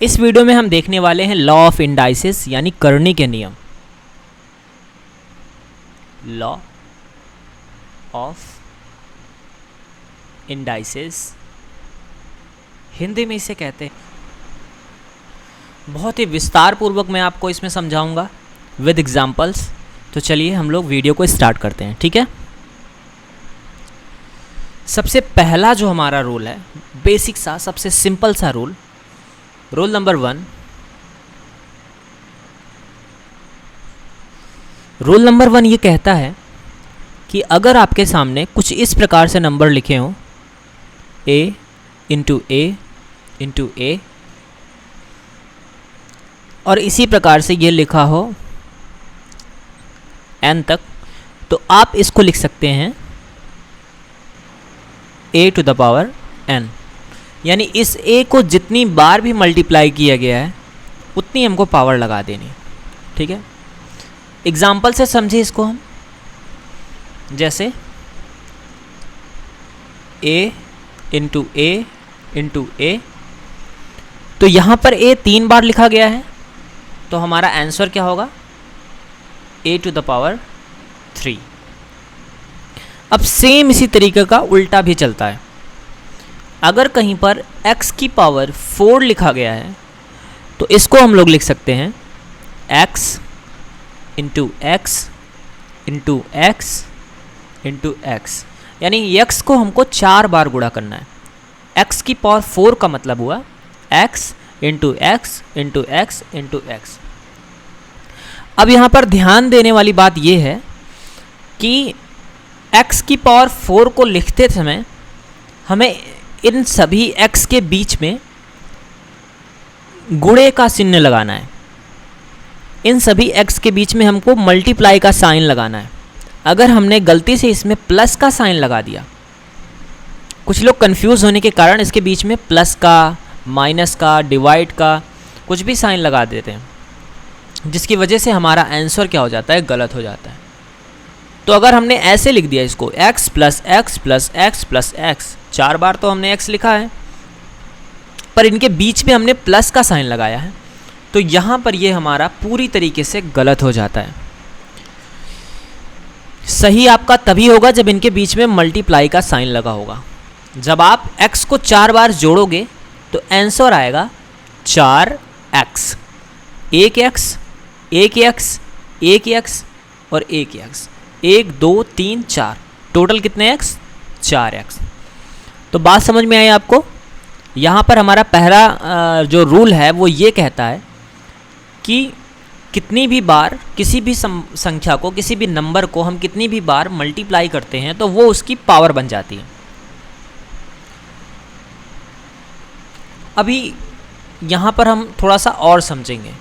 इस वीडियो में हम देखने वाले हैं लॉ ऑफ इंडाइसिस यानी करनी के नियम। लॉ ऑफ इंडाइसिस हिंदी में इसे कहते हैं। बहुत ही विस्तार पूर्वक मैं आपको इसमें समझाऊंगा विद एग्जांपल्स। तो चलिए हम लोग वीडियो को स्टार्ट करते हैं, ठीक है। सबसे पहला जो हमारा रूल है, बेसिक सा सबसे सिंपल सा रूल नंबर 1। रूल नंबर 1 ये कहता है कि अगर आपके सामने कुछ इस प्रकार से नंबर लिखे हों a इंटू ए और इसी प्रकार से ये लिखा हो n तक, तो आप इसको लिख सकते हैं a to the power n। यानी इस a को जितनी बार भी मल्टीप्लाई किया गया है उतनी हमको पावर लगा देनी, ठीक है। एग्जाम्पल से समझिए इसको हम, जैसे a इंटू ए, तो यहाँ पर a 3 बार लिखा गया है, तो हमारा आंसर क्या होगा a टू द पावर 3। अब सेम इसी तरीके का उल्टा भी चलता है। अगर कहीं पर x की पावर 4 लिखा गया है तो इसको हम लोग लिख सकते हैं x into x into x into x, यानी x को हमको 4 बार गुणा करना है। x की पावर 4 का मतलब हुआ x into x into x into x. अब यहाँ पर ध्यान देने वाली बात यह है कि x की पावर 4 को लिखते समय हमें इन सभी x के बीच में गुणे का चिन्ह लगाना है। इन सभी x के बीच में हमको मल्टीप्लाई का साइन लगाना है। अगर हमने गलती से इसमें प्लस का साइन लगा दिया, कुछ लोग कंफ्यूज होने के कारण इसके बीच में प्लस का, माइनस का, डिवाइड का कुछ भी साइन लगा देते हैं, जिसकी वजह से हमारा आंसर क्या हो जाता है, गलत हो जाता है। तो अगर हमने ऐसे लिख दिया इसको x plus x plus x plus x, 4 बार तो हमने x लिखा है, पर इनके बीच में हमने प्लस का साइन लगाया है, तो यहाँ पर ये हमारा पूरी तरीके से गलत हो जाता है। सही आपका तभी होगा जब इनके बीच में मल्टीप्लाई का साइन लगा होगा। जब आप x को 4 बार जोड़ोगे तो आंसर आएगा 4x, एक x और एक x, 1 2 3 4, टोटल कितने x, 4x। तो बात समझ में आई आपको। यहाँ पर हमारा पहला जो रूल है वो ये कहता है कि कितनी भी बार किसी भी संख्या को, किसी भी नंबर को हम कितनी भी बार मल्टीप्लाई करते हैं तो वो उसकी पावर बन जाती है। अभी यहाँ पर हम थोड़ा सा और समझेंगे,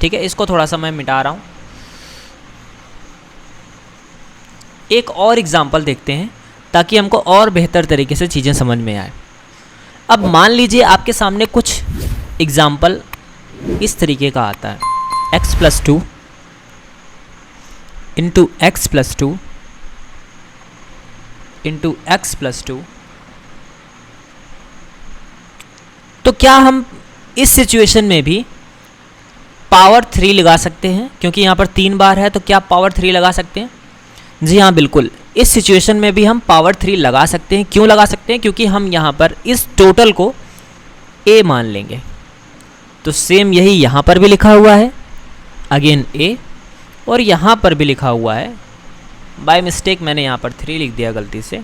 ठीक है। इसको थोड़ा सा मैं मिटा रहा हूँ। एक और एग्जाम्पल देखते हैं ताकि हमको और बेहतर तरीके से चीज़ें समझ में आए। अब मान लीजिए आपके सामने कुछ एग्जाम्पल इस तरीके का आता है x plus 2 into x plus 2 into x plus 2। तो क्या हम इस सिचुएशन में भी पावर 3 लगा सकते हैं? क्योंकि यहाँ पर 3 बार है तो क्या पावर 3 लगा सकते हैं? जी हाँ, बिल्कुल। इस सिचुएशन में भी हम पावर 3 लगा सकते हैं। क्यों लगा सकते हैं? क्योंकि हम यहाँ पर इस टोटल को a मान लेंगे। तो सेम यही यहाँ पर भी लिखा हुआ है, अगेन a, और यहाँ पर भी लिखा हुआ है। बाय मिस्टेक मैंने यहाँ पर 3 लिख दिया गलती से,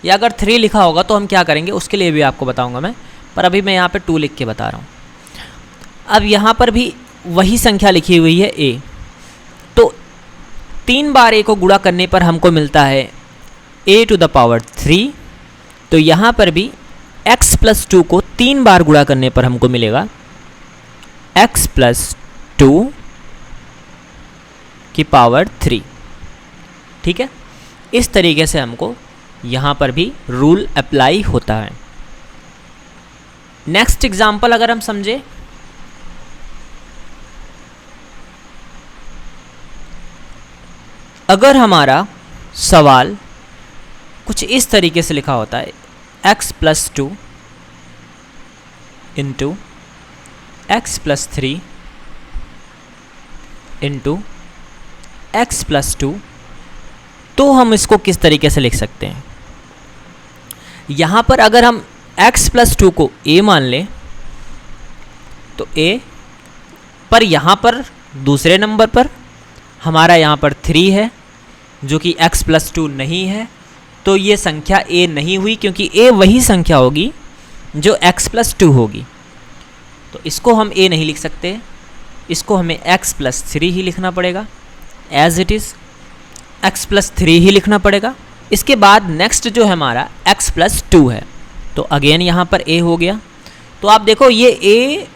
या अगर 3 लिखा होगा तो हम क्या करेंगे उसके लिए भी आपको बताऊँगा मैं, पर अभी मैं यहाँ पर 2 लिख के बता रहा हूँ। अब यहाँ पर भी वही संख्या लिखी हुई है a, तो 3 बार a को गुणा करने पर हमको मिलता है a टू द पावर 3। तो यहाँ पर भी x प्लस 2 को 3 बार गुणा करने पर हमको मिलेगा x प्लस 2 की पावर 3, ठीक है। इस तरीके से हमको यहाँ पर भी रूल अप्लाई होता है। नेक्स्ट एग्जाम्पल अगर हम समझे, अगर हमारा सवाल कुछ इस तरीके से लिखा होता है x plus 2 into x plus 3 into x plus 2। तो हम इसको किस तरीके से लिख सकते हैं? यहाँ पर अगर हम x प्लस 2 को a मान लें तो a, पर यहाँ पर दूसरे नंबर पर हमारा यहाँ पर 3 है जो कि x प्लस 2 नहीं है, तो ये संख्या a नहीं हुई, क्योंकि a वही संख्या होगी जो x प्लस 2 होगी। तो इसको हम a नहीं लिख सकते, इसको हमें x प्लस 3 ही लिखना पड़ेगा, as it is x plus 3 ही लिखना पड़ेगा। इसके बाद नेक्स्ट जो है हमारा x प्लस 2 है, तो अगेन यहाँ पर a हो गया। तो आप देखो ये a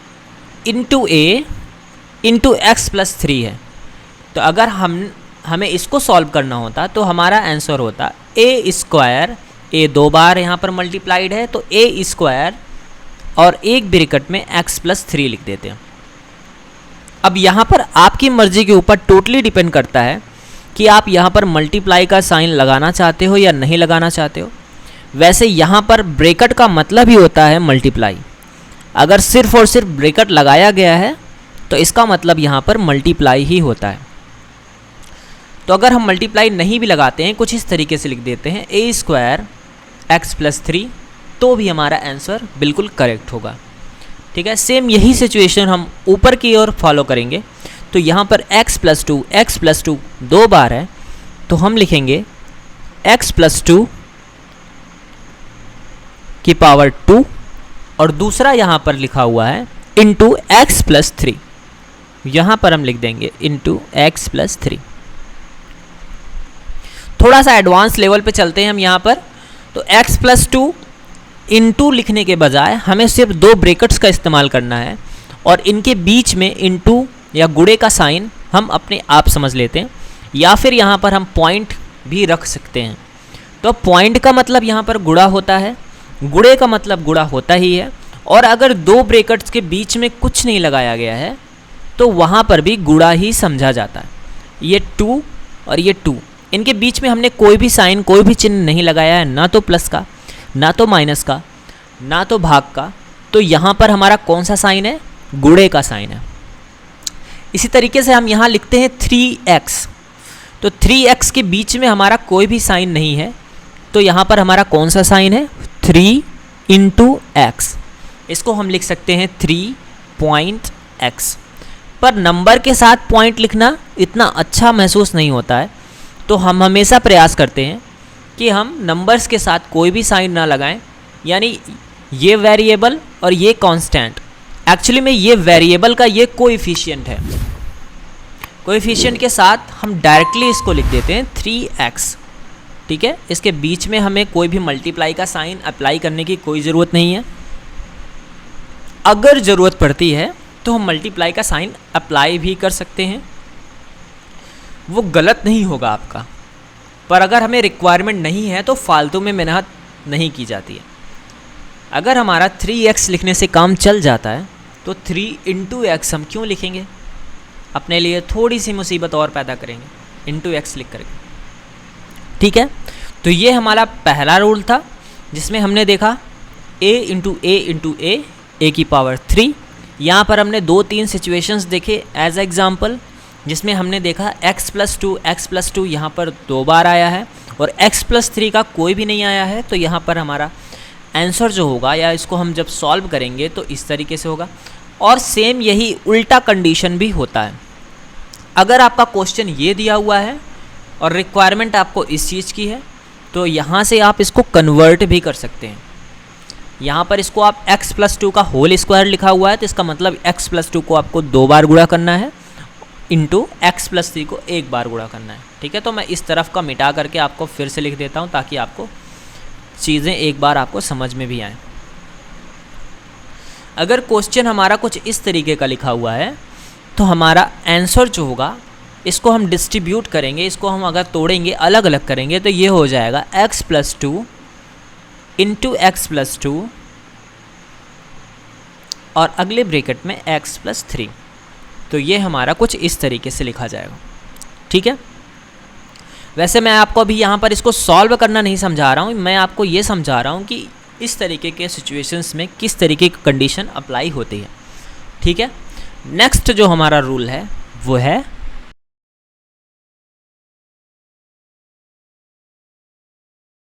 इंटू एक्स प्लस 3 है। तो अगर हमें इसको सॉल्व करना होता तो हमारा आंसर होता a स्क्वायर, a 2 बार यहाँ पर मल्टीप्लाइड है तो a स्क्वायर और एक ब्रैकेट में x प्लस 3 लिख देते हैं। अब यहाँ पर आपकी मर्जी के ऊपर टोटली डिपेंड करता है कि आप यहाँ पर मल्टीप्लाई का साइन लगाना चाहते हो या नहीं लगाना चाहते हो। वैसे यहाँ पर ब्रैकेट का मतलब ही होता है मल्टीप्लाई। अगर सिर्फ और सिर्फ ब्रैकेट लगाया गया है तो इसका मतलब यहाँ पर मल्टीप्लाई ही होता है। तो अगर हम मल्टीप्लाई नहीं भी लगाते हैं, कुछ इस तरीके से लिख देते हैं a स्क्वायर एक्स प्लस 3, तो भी हमारा आंसर बिल्कुल करेक्ट होगा। ठीक है, सेम यही सिचुएशन हम ऊपर की ओर फॉलो करेंगे। तो यहाँ पर x प्लस 2 2 बार है, तो हम लिखेंगे x प्लस 2 की पावर 2, और दूसरा यहाँ पर लिखा हुआ है इंटू एक्स प्लस 3, यहाँ पर हम लिख देंगे इंटू एक्स प्लस 3। थोड़ा सा एडवांस लेवल पे चलते हैं हम यहाँ पर। तो x प्लस 2 इंटू लिखने के बजाय हमें सिर्फ 2 ब्रैकेट्स का इस्तेमाल करना है, और इनके बीच में इंटू या गुणे का साइन हम अपने आप समझ लेते हैं, या फिर यहाँ पर हम पॉइंट भी रख सकते हैं। तो पॉइंट का मतलब यहाँ पर गुणा होता है, गुणे का मतलब गुणा होता ही है, और अगर 2 ब्रैकेट्स के बीच में कुछ नहीं लगाया गया है तो वहाँ पर भी गुणा ही समझा जाता है। ये 2 और ये 2, इनके बीच में हमने कोई भी साइन, कोई भी चिन्ह नहीं लगाया है, ना तो प्लस का, ना तो माइनस का, ना तो भाग का। तो यहाँ पर हमारा कौन सा साइन है? गुणे का साइन है। इसी तरीके से हम यहाँ लिखते हैं 3x, तो 3x के बीच में हमारा कोई भी साइन नहीं है, तो यहाँ पर हमारा कौन सा साइन है? 3 इंटू एक्स। इसको हम लिख सकते हैं 3.x। पर नंबर के साथ पॉइंट लिखना इतना अच्छा महसूस नहीं होता है, तो हम हमेशा प्रयास करते हैं कि हम नंबर्स के साथ कोई भी साइन ना लगाएं, यानी ये वेरिएबल और ये कांस्टेंट। एक्चुअली में ये वेरिएबल का ये कोएफिशिएंट है, कोएफिशिएंट के साथ हम डायरेक्टली इसको लिख देते हैं 3x। ठीक है, इसके बीच में हमें कोई भी मल्टीप्लाई का साइन अप्लाई करने की कोई ज़रूरत नहीं है। अगर ज़रूरत पड़ती है तो हम मल्टीप्लाई का साइन अप्लाई भी कर सकते हैं, वो गलत नहीं होगा आपका। पर अगर हमें रिक्वायरमेंट नहीं है तो फालतू में मेहनत नहीं की जाती है। अगर हमारा 3x लिखने से काम चल जाता है तो 3 इंटू एक्स हम क्यों लिखेंगे? अपने लिए थोड़ी सी मुसीबत और पैदा करेंगे इंटू एक्स लिख करके। ठीक है, तो ये हमारा पहला रूल था जिसमें हमने देखा a इंटू a की पावर 3। यहाँ पर हमने 2-3 सिचुएशंस देखे एज एग्जाम्पल, जिसमें हमने देखा x प्लस 2 यहाँ पर 2 बार आया है और x प्लस 3 का कोई भी नहीं आया है। तो यहाँ पर हमारा आंसर जो होगा, या इसको हम जब सॉल्व करेंगे तो इस तरीके से होगा। और सेम यही उल्टा कंडीशन भी होता है। अगर आपका क्वेश्चन ये दिया हुआ है और रिक्वायरमेंट आपको इस चीज़ की है, तो यहाँ से आप इसको कन्वर्ट भी कर सकते हैं। यहाँ पर इसको आप x प्लस 2 का होल स्क्वायर लिखा हुआ है, तो इसका मतलब x प्लस 2 को आपको 2 बार गुणा करना है इंटू एक्स प्लस 3 को 1 बार गुणा करना है। ठीक है, तो मैं इस तरफ का मिटा करके आपको फिर से लिख देता हूँ ताकि आपको चीज़ें एक बार आपको समझ में भी आएँ। अगर क्वेश्चन हमारा कुछ इस तरीके का लिखा हुआ है तो हमारा आंसर जो होगा, इसको हम डिस्ट्रीब्यूट करेंगे, इसको हम अगर तोड़ेंगे, अलग अलग करेंगे, तो ये हो जाएगा x plus 2 into x plus 2 और अगले ब्रैकेट में x प्लस 3। तो ये हमारा कुछ इस तरीके से लिखा जाएगा। ठीक है, वैसे मैं आपको अभी यहाँ पर इसको सॉल्व करना नहीं समझा रहा हूँ, मैं आपको ये समझा रहा हूँ कि इस तरीके के सिचुएशंस में किस तरीके की कंडीशन अप्लाई होती है। ठीक है, नेक्स्ट जो हमारा रूल है वो है